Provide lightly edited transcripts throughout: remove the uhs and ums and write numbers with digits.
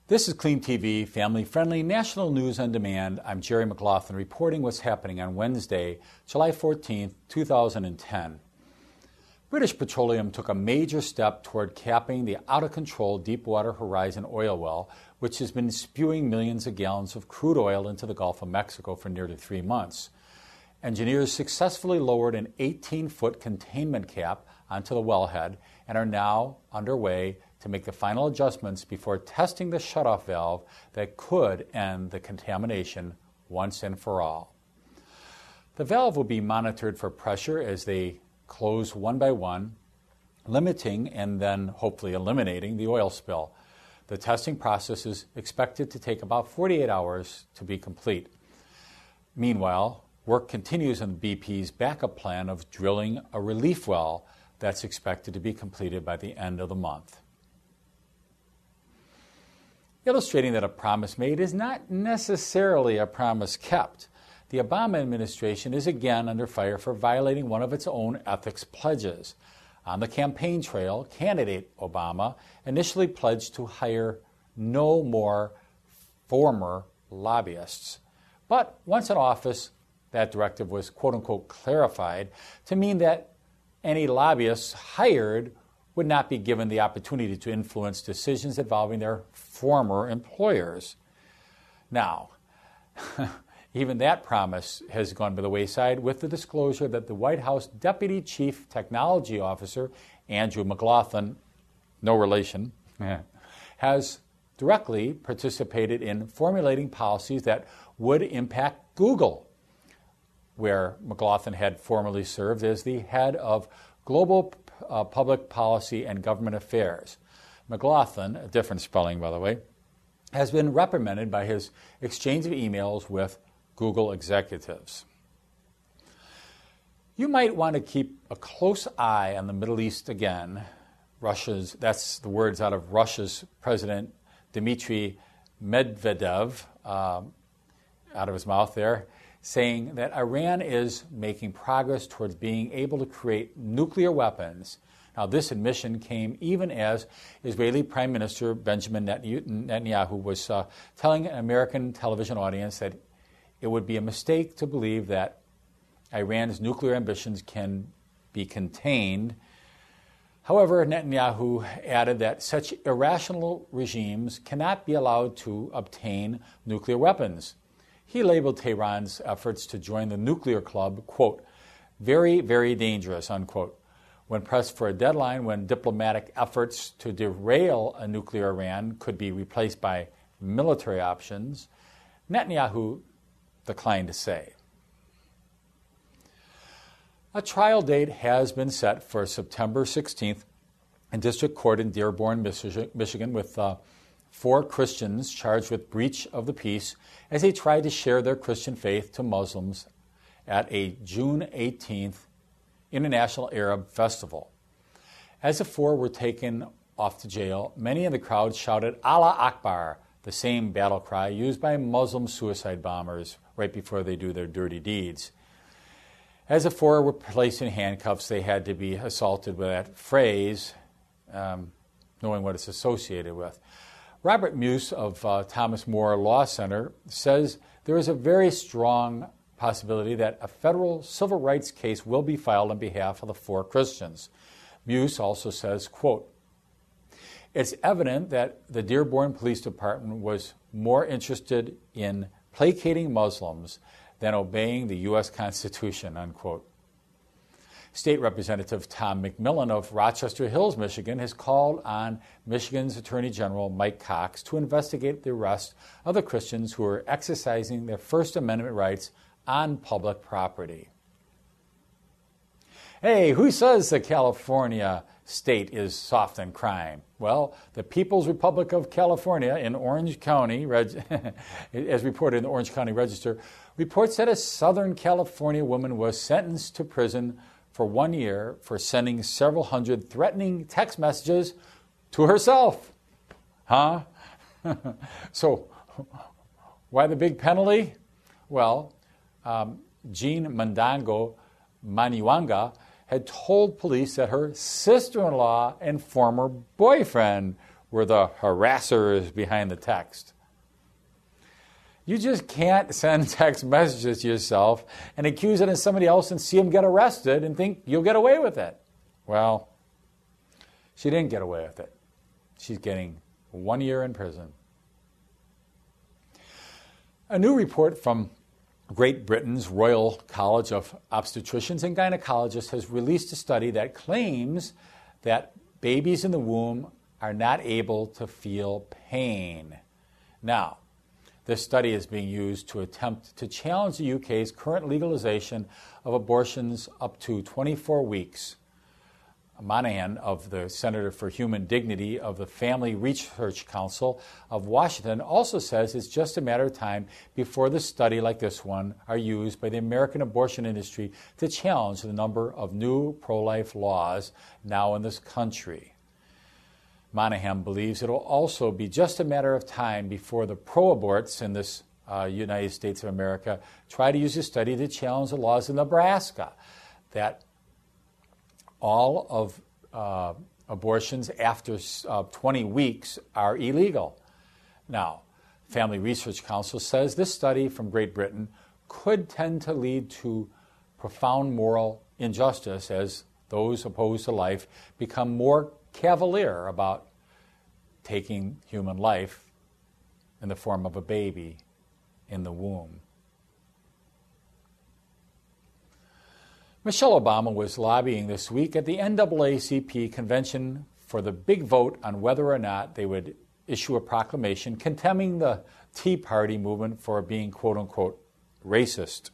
This is CleanTV, family-friendly national news on demand. I'm Jerry McLaughlin reporting what's happening on Wednesday, July 14, 2010. British Petroleum took a major step toward capping the out-of-control Deepwater Horizon oil well, which has been spewing millions of gallons of crude oil into the Gulf of Mexico for nearly 3 months. Engineers successfully lowered an 18-foot containment cap onto the wellhead and are now underway to make the final adjustments before testing the shutoff valve that could end the contamination once and for all. The valve will be monitored for pressure as they close one by one, limiting and then hopefully eliminating the oil spill. The testing process is expected to take about 48 hours to be complete. Meanwhile, work continues on BP's backup plan of drilling a relief well that's expected to be completed by the end of the month. Illustrating that a promise made is not necessarily a promise kept, the Obama administration is again under fire for violating one of its own ethics pledges. On the campaign trail, candidate Obama initially pledged to hire no more former lobbyists. But once in office, that directive was quote-unquote clarified to mean that any lobbyists hired would not be given the opportunity to influence decisions involving their former employers. Now, even that promise has gone by the wayside with the disclosure that the White House Deputy Chief Technology Officer, Andrew McLaughlin, no relation, has directly participated in formulating policies that would impact Google, where McLaughlin had formerly served as the head of Global Public Policy and Government Affairs. McLaughlin, a different spelling by the way, has been reprimanded by his exchange of emails with Google executives. You might want to keep a close eye on the Middle East again. That's the words out of Russia's President Dmitry Medvedev, out of his mouth there, saying that Iran is making progress towards being able to create nuclear weapons. Now, this admission came even as Israeli Prime Minister Benjamin Netanyahu was telling an American television audience that it would be a mistake to believe that Iran's nuclear ambitions can be contained. However, Netanyahu added that such irrational regimes cannot be allowed to obtain nuclear weapons. He labeled Tehran's efforts to join the nuclear club, quote, very, very dangerous, unquote. When pressed for a deadline when diplomatic efforts to derail a nuclear Iran could be replaced by military options, Netanyahu declined to say. A trial date has been set for September 16th in District Court in Dearborn, Michigan, with 4 Christians charged with breach of the peace as they tried to share their Christian faith to Muslims at a June 18th International Arab Festival. As the 4 were taken off to jail, many in the crowd shouted Allah Akbar, the same battle cry used by Muslim suicide bombers right before they do their dirty deeds. As the 4 were placed in handcuffs, they had to be assaulted with that phrase, knowing what it's associated with. Robert Muse of Thomas More Law Center says there is a very strong possibility that a federal civil rights case will be filed on behalf of the 4 Christians. Muse also says, quote, it's evident that the Dearborn Police Department was more interested in placating Muslims than obeying the U.S. Constitution, unquote. State Representative Tom McMillan of Rochester Hills, Michigan, has called on Michigan's Attorney General Mike Cox to investigate the arrest of the Christians who are exercising their First Amendment rights on public property. Hey, who says the California state is soft on crime? Well, the People's Republic of California in Orange County, as reported in the Orange County Register, reports that a Southern California woman was sentenced to prison for 1 year for sending several hundred threatening text messages to herself. Huh? So, why the big penalty? Well, Jean Mandango Maniwanga had told police that her sister-in-law and former boyfriend were the harassers behind the text. You just can't send text messages to yourself and accuse it of somebody else and see them get arrested and think you'll get away with it. Well, she didn't get away with it. She's getting 1 year in prison. A new report from Great Britain's Royal College of Obstetricians and Gynecologists has released a study that claims that babies in the womb are not able to feel pain. Now, this study is being used to attempt to challenge the UK's current legalization of abortions up to 24 weeks. Monahan, of the Center for Human Dignity of the Family Research Council of Washington, also says it's just a matter of time before the study like this one are used by the American abortion industry to challenge the number of new pro-life laws now in this country. Monahan believes it will also be just a matter of time before the pro-aborts in this United States of America try to use this study to challenge the laws in Nebraska that all of abortions after 20 weeks are illegal. Now, Family Research Council says this study from Great Britain could tend to lead to profound moral injustice as those opposed to life become more cavalier about taking human life in the form of a baby in the womb. Michelle Obama was lobbying this week at the NAACP convention for the big vote on whether or not they would issue a proclamation condemning the Tea Party movement for being quote-unquote racist.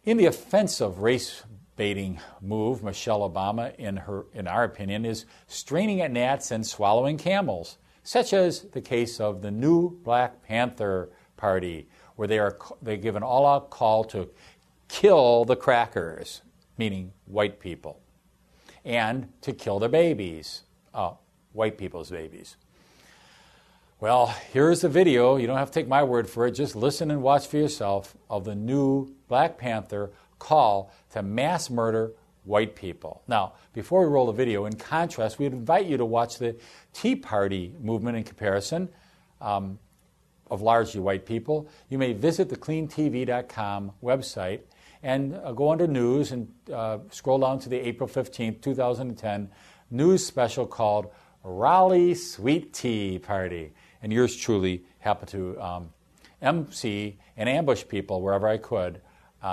In the offensive race-baiting move, Michelle Obama, in our opinion, is straining at gnats and swallowing camels, such as the case of the new Black Panther Party, where they give an all-out call to kill the crackers, meaning white people, and to kill their babies, white people's babies. Well, here's the video. You don't have to take my word for it. Just listen and watch for yourself of the new Black Panther call to mass murder white people. Now, before we roll the video, in contrast, we'd invite you to watch the Tea Party movement in comparison of largely white people. You may visit the CleanTV.com website and go under news and scroll down to the April 15th, 2010 news special called Raleigh Sweet Tea Party. And yours truly happened to MC and ambush people wherever I could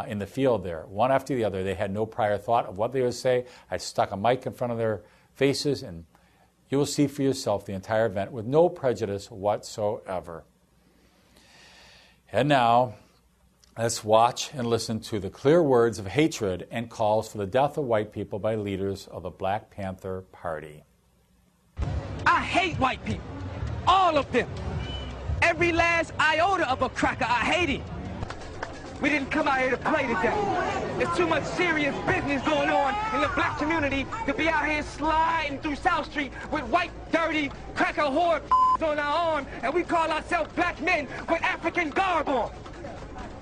in the field there, one after the other. They had no prior thought of what they would say. I stuck a mic in front of their faces, and you will see for yourself the entire event with no prejudice whatsoever. And now, let's watch and listen to the clear words of hatred and calls for the death of white people by leaders of the Black Panther Party. I hate white people. All of them. Every last iota of a cracker, I hate it. We didn't come out here to play today. There's too much serious business going on in the black community to be out here sliding through South Street with white, dirty, cracker whore on our arm, and we call ourselves black men with African garb on.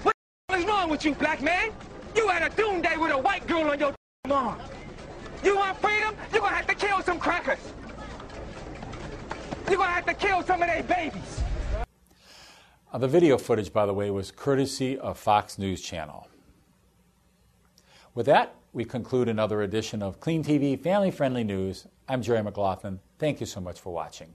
What is wrong with you, black man? You had a doomsday with a white girl on your arm. You want freedom? You're gonna have to kill some crackers. You're gonna have to kill some of their babies. The video footage, by the way, was courtesy of Fox News Channel. With that, we conclude another edition of Clean TV Family Friendly News. I'm Jerry McLaughlin. Thank you so much for watching.